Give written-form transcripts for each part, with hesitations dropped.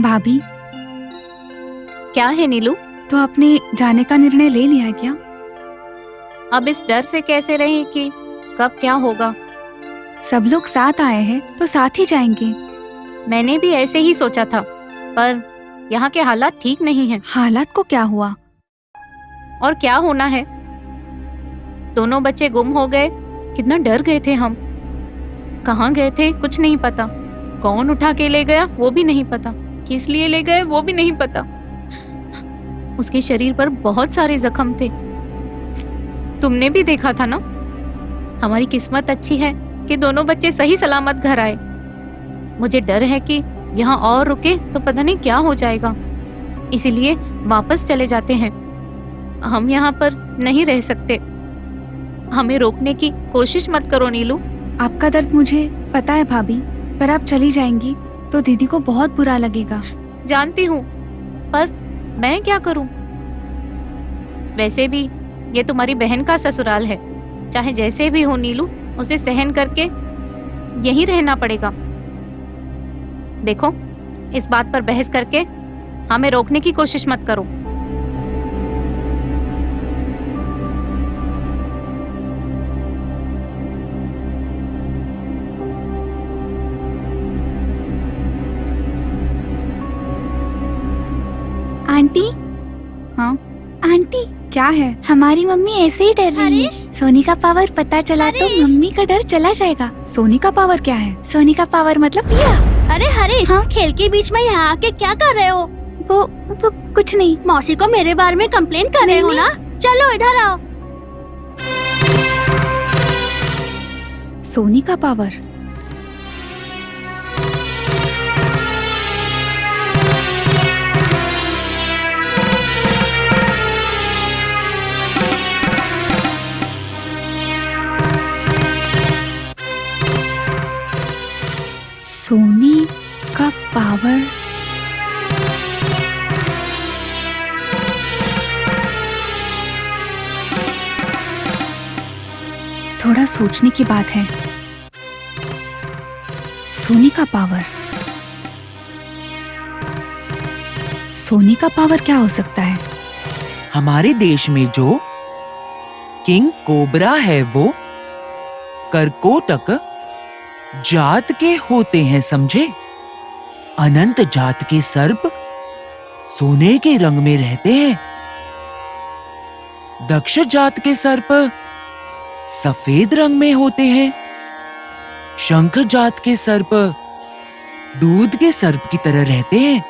भाभी, क्या है नीलू? तो आपने जाने का निर्णय ले लिया है क्या? अब इस डर से कैसे रहें कि कब क्या होगा। सब लोग साथ आए हैं तो साथ ही जाएंगे। मैंने भी ऐसे ही सोचा था, पर यहाँ के हालात ठीक नहीं हैं। हालात को क्या हुआ? और क्या होना है, दोनों बच्चे गुम हो गए। कितना डर गए थे हम। कहाँ गए थे कुछ नहीं पता, कौन उठा के ले गया वो भी नहीं पता, किस लिए ले गए वो भी नहीं पता। उसके शरीर पर बहुत सारे जख्म थे, तुमने भी देखा था ना। हमारी किस्मत अच्छी है कि दोनों बच्चे सही सलामत घर आए। मुझे डर है कि यहाँ और रुके तो पता नहीं क्या हो जाएगा, इसीलिए वापस चले जाते हैं। हम यहाँ पर नहीं रह सकते। हमें रोकने की कोशिश मत करो नीलू। आपका दर्द मुझे पता है भाभी, पर आप चली जाएंगी तो दीदी को बहुत बुरा लगेगा। जानती हूँ, पर मैं क्या करूँ। वैसे भी ये तुम्हारी बहन का ससुराल है, चाहे जैसे भी हो नीलू, उसे सहन करके यहीं रहना पड़ेगा। देखो, इस बात पर बहस करके हमें रोकने की कोशिश मत करो। आंटी, हाँ आंटी क्या है? हमारी मम्मी ऐसे ही डर रही है। सोनी का पावर पता चला तो मम्मी का डर चला जाएगा। सोनी का पावर क्या है? सोनी का पावर मतलब पिया। अरे हरीश, हाँ? खेल के बीच में यहाँ आके क्या कर रहे हो? वो कुछ नहीं। मौसी को मेरे बारे में कंप्लेन कर रहे हो ना? चलो इधर आओ। सोनी का पावर। सोनी का पावर। थोड़ा सोचने की बात है। सोनी का पावर, सोनी का पावर क्या हो सकता है? हमारे देश में जो किंग कोबरा है वो कर्कोटक जात के होते हैं, समझे? अनंत जात के सर्प सोने के रंग में रहते हैं। दक्ष जात के सर्प सफेद रंग में होते हैं। शंख जात के सर्प दूध के सर्प की तरह रहते हैं,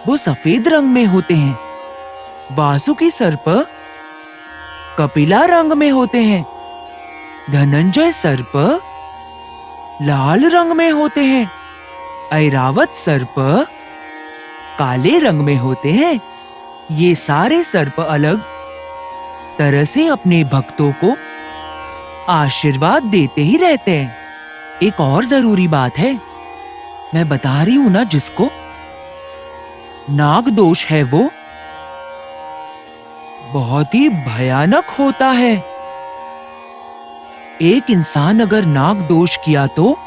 वो सफेद रंग में होते हैं। वासुकी सर्प कपिला रंग में होते हैं। धनंजय सर्प लाल रंग में होते हैं। ऐरावत सर्प काले रंग में होते हैं। ये सारे सर्प अलग तरह से अपने भक्तों को आशीर्वाद देते ही रहते हैं। एक और जरूरी बात है, मैं बता रही हूं ना, जिसको नाग दोष है वो बहुत ही भयानक होता है। एक इंसान अगर नाग दोष किया तो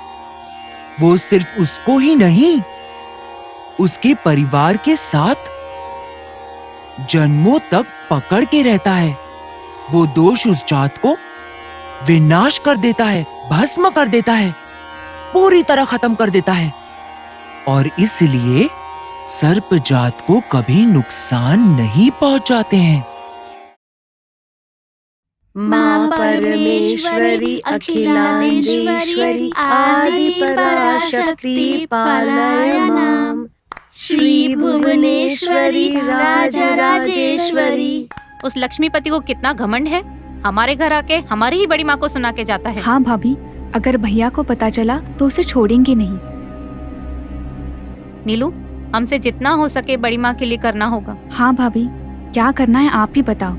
वो सिर्फ उसको ही नहीं, उसके परिवार के साथ जन्मों तक पकड़ के रहता है। वो दोष उस जात को विनाश कर देता है, भस्म कर देता है, पूरी तरह खत्म कर देता है। और इसलिए सर्प जात को कभी नुकसान नहीं पहुंचाते हैं। माँ परमेश्वरी अखिलांडेश्वरी आदि पराशक्ति पालय माम। श्री भुवनेश्वरी राजराजेश्वरी। उस लक्ष्मीपति को कितना घमंड है, हमारे घर आके हमारी ही बड़ी माँ को सुना के जाता है। हाँ भाभी, अगर भैया को पता चला तो उसे छोड़ेंगे नहीं। नीलू, हमसे जितना हो सके बड़ी माँ के लिए करना होगा। हाँ भाभी, क्या करना है आप ही बताओ।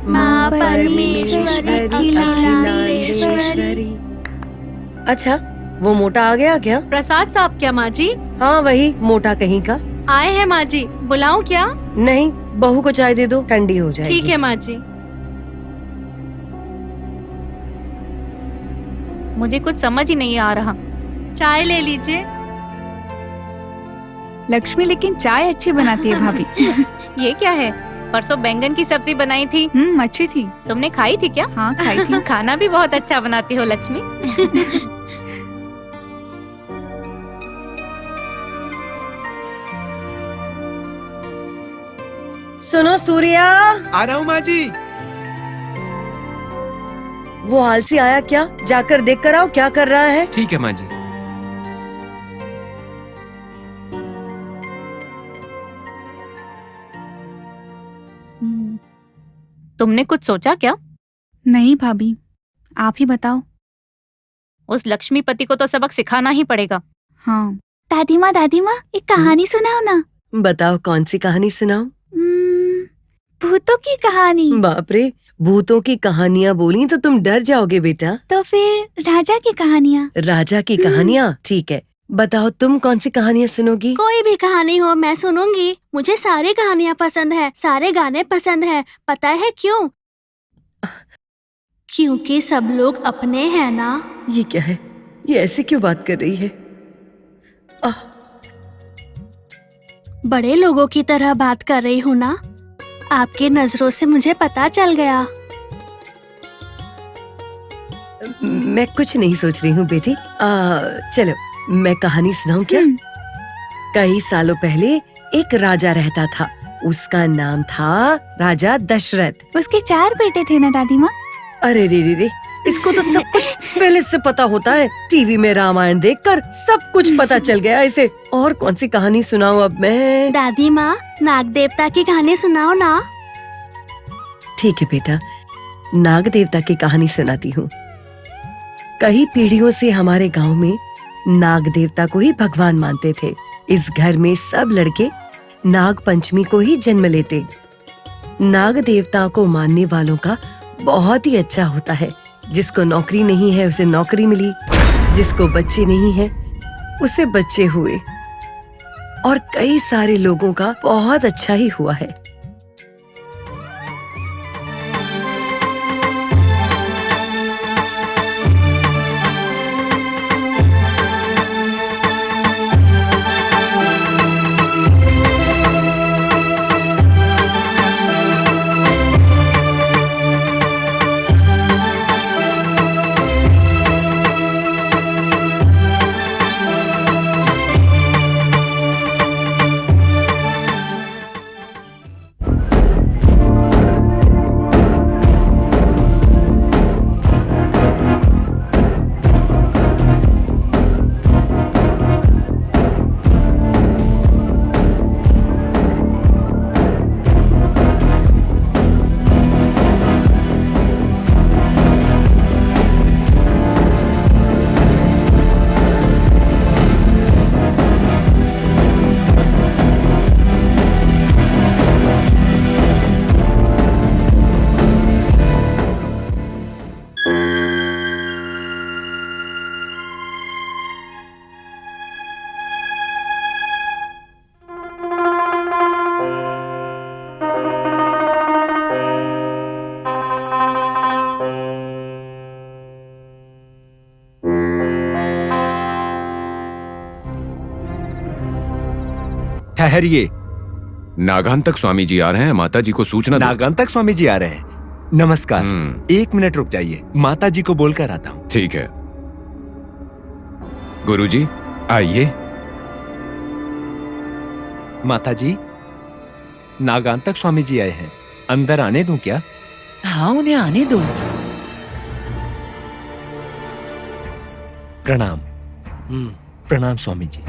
माँ परमेश्वरी अखिलांडेश्वरी। अच्छा, वो मोटा आ गया क्या? प्रसाद साहब क्या माँ जी? हाँ वही मोटा कहीं का। आए हैं माँ जी, बुलाऊं क्या? नहीं, बहू को चाय दे दो, ठंडी हो जाएगी। ठीक है माँ जी। मुझे कुछ समझ ही नहीं आ रहा। चाय ले लीजिए। लक्ष्मी लेकिन चाय अच्छी बनाती है भाभी। ये क्या है? परसों बैंगन की सब्जी बनाई थी, अच्छी थी। तुमने खाई थी क्या? हाँ खाई थी। खाना भी बहुत अच्छा बनाती हो लक्ष्मी। सुनो सूर्या, आ रहा हूँ माँ जी। वो आलसी आया क्या? जाकर देख कर आओ क्या कर रहा है। ठीक है माँ जी। तुमने कुछ सोचा क्या? नहीं भाभी, आप ही बताओ। उस लक्ष्मीपति को तो सबक सिखाना ही पड़ेगा। हाँ। दादी माँ एक कहानी सुनाओ ना। बताओ कौन सी कहानी सुनाऊं? भूतों की कहानी। बाप रे, भूतों की कहानियाँ बोली तो तुम डर जाओगे बेटा। तो फिर राजा की कहानियाँ। राजा की कहानियाँ? ठीक है, बताओ तुम कौन सी कहानियाँ सुनोगी? कोई भी कहानी हो मैं सुनूंगी। मुझे सारी कहानियाँ पसंद है, सारे गाने पसंद है। पता है क्यों? क्योंकि सब लोग अपने हैं ना। ये क्या है? ये ऐसे क्यों बात कर रही है? बड़े लोगों की तरह बात कर रही हूँ ना। आपके नजरों से मुझे पता चल गया। मैं कुछ नहीं सोच रही हूँ बेटी। चलो मैं कहानी सुनाऊं क्या? कई सालों पहले एक राजा रहता था। उसका नाम था राजा दशरथ। उसके 4 बेटे थे ना दादी माँ। अरे रे, इसको तो सब कुछ पहले से पता होता है। टीवी में रामायण देखकर सब कुछ पता चल गया इसे। और कौन सी कहानी सुनाऊं अब मैं? दादी माँ, नाग देवता की कहानी सुनाओ ना। ठीक है बेटा, नाग देवता की कहानी सुनाती हूँ। कई पीढ़ियों से हमारे गांव में नाग देवता को ही भगवान मानते थे। इस घर में सब लड़के नाग पंचमी को ही जन्म लेते। नाग देवता को मानने वालों का बहुत ही अच्छा होता है। जिसको नौकरी नहीं है उसे नौकरी मिली, जिसको बच्चे नहीं है उसे बच्चे हुए, और कई सारे लोगों का बहुत अच्छा ही हुआ है। ठहरिए, नागांतक स्वामी जी आ रहे हैं, माता जी को सूचना दो। नागांतक स्वामी जी आ रहे हैं। नमस्कार। 1 मिनट रुक जाइए, माता जी को बोलकर आता हूँ। ठीक है गुरुजी, आइए। माता जी, नागांतक स्वामी जी आए हैं, अंदर आने दूं क्या? हाँ, उन्हें आने दो। प्रणाम। प्रणाम स्वामी जी।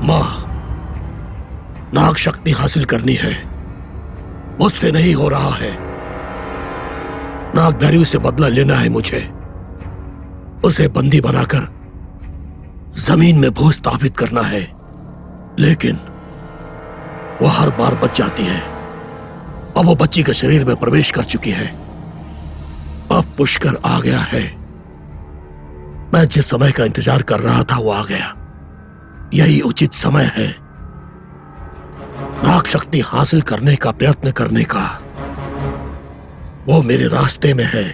माँ, नाग शक्ति हासिल करनी है, मुझसे नहीं हो रहा है। नागधारी से बदला लेना है मुझे। उसे बंदी बनाकर जमीन में भू स्थापित करना है, लेकिन वो हर बार बच जाती है। अब वो बच्ची के शरीर में प्रवेश कर चुकी है। अब पुष्कर आ गया है। मैं जिस समय का इंतजार कर रहा था वो आ गया। यही उचित समय है नाग शक्ति हासिल करने का प्रयत्न करने का। वो मेरे रास्ते में है,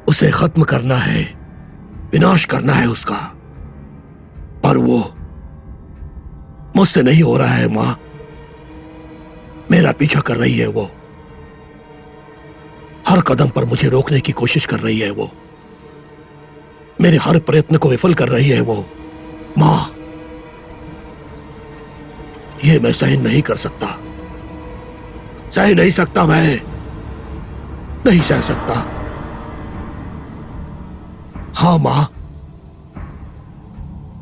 उसे खत्म करना है, विनाश करना है उसका, पर वो मुझसे नहीं हो रहा है माँ। मेरा पीछा कर रही है वो, हर कदम पर मुझे रोकने की कोशिश कर रही है वो, मेरे हर प्रयत्न को विफल कर रही है वो। माँ, ये मैं सहन नहीं कर सकता, सह नहीं सकता, मैं नहीं सह सकता। हाँ मां,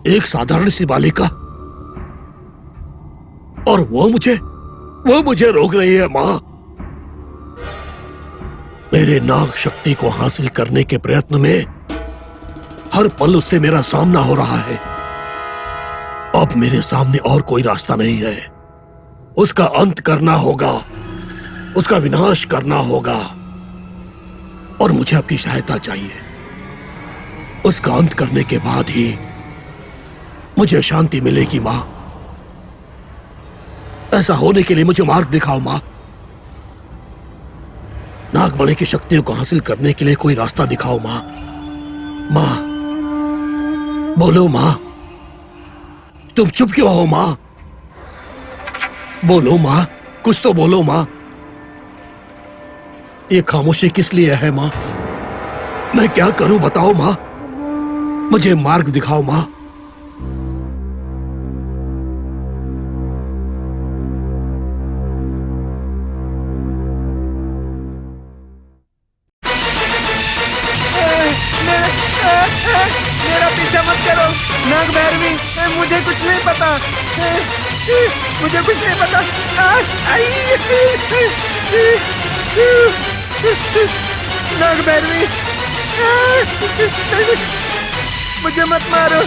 एक साधारण सी बालिका, और वो मुझे रोक रही है मां। मेरे नाग शक्ति को हासिल करने के प्रयत्न में हर पल उससे मेरा सामना हो रहा है। अब मेरे सामने और कोई रास्ता नहीं है, उसका अंत करना होगा, उसका विनाश करना होगा, और मुझे आपकी सहायता चाहिए। उसका अंत करने के बाद ही मुझे शांति मिलेगी मां। ऐसा होने के लिए मुझे मार्ग दिखाओ मां। नागमणि की शक्तियों को हासिल करने के लिए कोई रास्ता दिखाओ मां। मां, बोलो मां, तुम चुप क्यों हो मां? बोलो मां, कुछ तो बोलो मां। ये खामोशी किस लिए है मां? मैं क्या करूं बताओ मां, मुझे मार्ग दिखाओ मां। मेरा पीछा मत करो नाग भैरवी, मुझे कुछ नहीं पता, मुझे कुछ नहीं पता। नाग भैरवी, मुझे मत मारो,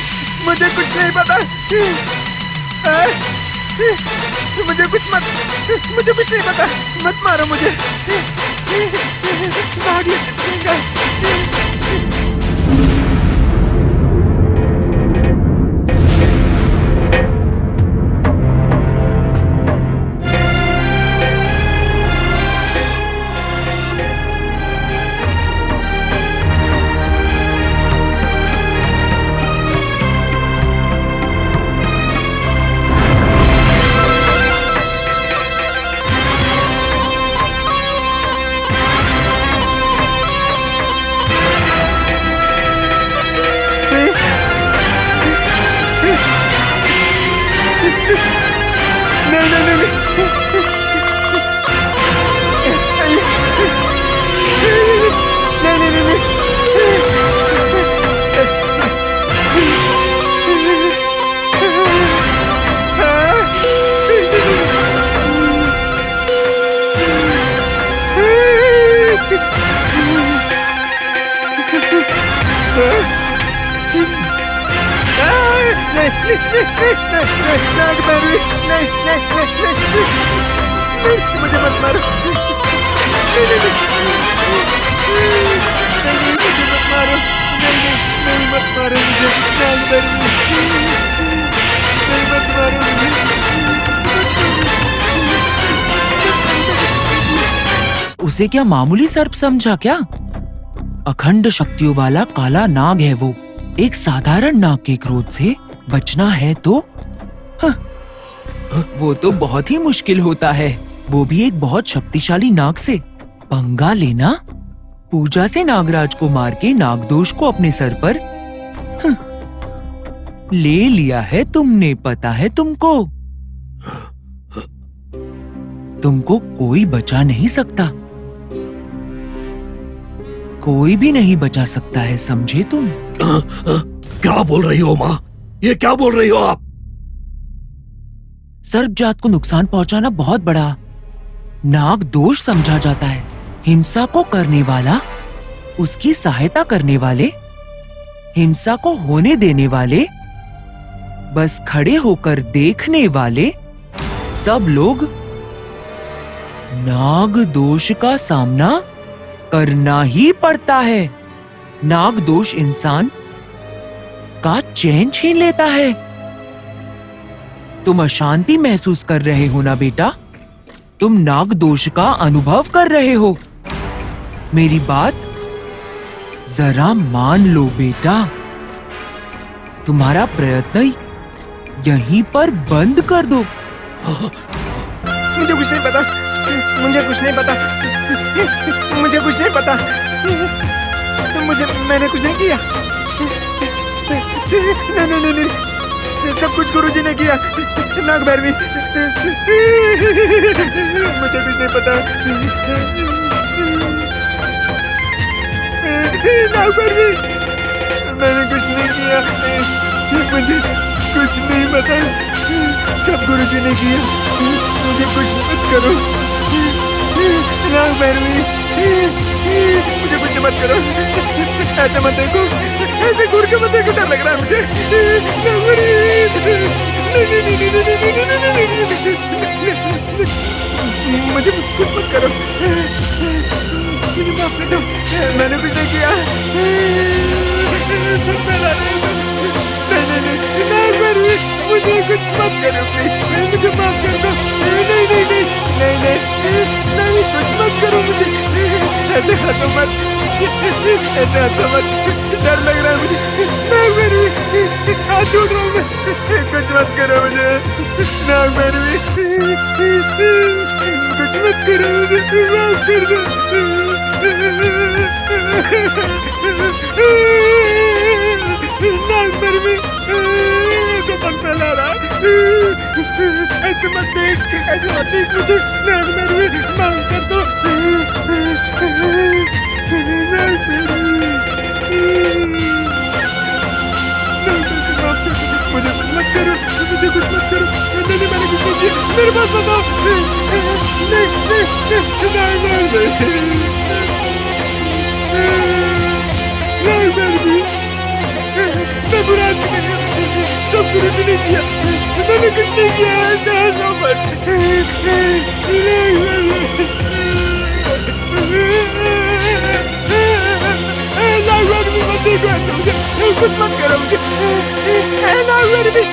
मुझे कुछ नहीं पता, मुझे कुछ नहीं पता, मत मारो मुझे, भाग चुकेगा। मुझे मत मारो, मुझे मत मारो, नहीं मत मारो मुझे, नहीं मत मारो मुझे। उसे क्या मामूली सर्प समझा क्या? अखंड शक्तियों वाला काला नाग है वो। एक साधारण नाग के क्रोध से बचना है तो वो तो बहुत ही मुश्किल होता है, वो भी एक बहुत शक्तिशाली नाग से। पंगा लेना, पूजा से नागराज को मार के नागदोष को अपने सर पर ले लिया है तुमने, पता है तुमको? तुमको कोई बचा नहीं सकता, कोई भी नहीं बचा सकता है, समझे तुम? क्या बोल रही हो माँ? ये क्या बोल रही हो आप? सर्प जात को नुकसान पहुंचाना बहुत बड़ा नाग दोष समझा जाता है। हिंसा को करने वाला, उसकी सहायता करने वाले, हिंसा को होने देने वाले, बस खड़े होकर देखने वाले सब लोग नाग दोष का सामना करना ही पड़ता है। नाग दोष इंसान का चैन छीन लेता है। तुम अशांति महसूस कर रहे हो ना बेटा? तुम नाग दोष का अनुभव कर रहे हो। मेरी बात जरा मान लो बेटा, तुम्हारा प्रयत्न यहीं पर बंद कर दो। मुझे कुछ नहीं पता, मुझे कुछ नहीं पता, मुझे कुछ नहीं पता, मैंने कुछ नहीं किया। नहीं, सब कुछ गुरुजी ने किया। नाग भैरवी, मुझे कुछ नहीं पता। नाग भैरवी, मैंने कुछ नहीं किया, मुझे कुछ नहीं पता। सब गुरुजी ने किया, मुझे कुछ मत करो। नाग भैरवी, मुझे कुछ मत करो। ऐसे मत देखो, ऐसे घूर के मत देखो, डर लग रहा है मुझे। नाग भैरवी, मुझे कुछ मत करो, मुझे माफ कर दो, मैंने कुछ नहीं किया। नहीं, नाग भैरवी, मुझे कुछ मत करो, मुझे माफ कर दो। नहीं, कुछ मत करो मुझे। ऐसे हंसो मत, ऐसे हंसो मत, डर लग रहा है मुझे। नाग भैरवी, हाथ छोड़ रहा हूँ मैं, कुछ मत करो मुझे। नाग भैरवी, कुछ मत करो मुझे, माफ कर दो। नाग भैरवी, तो मन फैला रहा है। ऐसे मत देख मुझे। नाग भैरवी, माफ कर दो। नाग भैरवी, माफ कर दो, मुझे कुछ मत करो, मुझे कुछ मत करो। नहीं, मैंने कुछ नहीं किया, मेरे पास बताओ। नाग भैरवी, मैं बुरा आदमी नहीं हूँ, सब गुरुजी ने किया, मैंने कुछ नहीं किया। ऐसे हंसो मत। नाग भैरवी, मत देखो ऐसे मुझे, कुछ मत करो मुझे। नाग भैरवी,